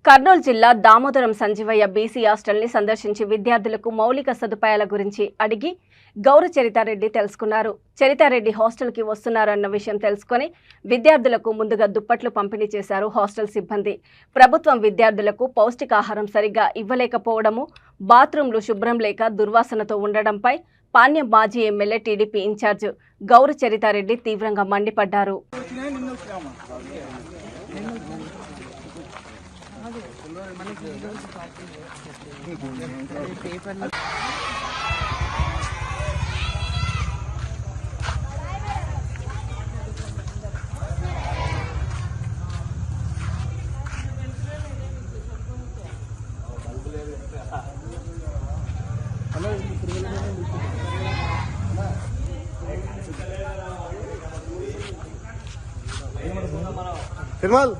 కర్నూలు జిల్లా దామోదరం సంజీవయ్య బీసీ హాస్టల్ని సందర్శించి విద్యార్థులకు మౌలిక సదుపాయాల గురించి అడిగి గౌర చరితారెడ్డి తెలుసుకున్నారు. చరితారెడ్డి హాస్టల్కి వస్తున్నారన్న విషయం తెలుసుకొని విద్యార్థులకు ముందుగా దుప్పట్లు పంపిణీ చేశారు హాస్టల్ సిబ్బంది. ప్రభుత్వం విద్యార్థులకు పౌష్టికాహారం సరిగ్గా ఇవ్వలేకపోవడము, బాత్రూంలు శుభ్రం లేక దుర్వాసనతో ఉండడంపై పాణ్యం మాజీ ఎమ్మెల్యే టీడీపీ ఇన్ఛార్జ్ గౌర చరితారెడ్డి తీవ్రంగా మండిపడ్డారు. తిరుమల్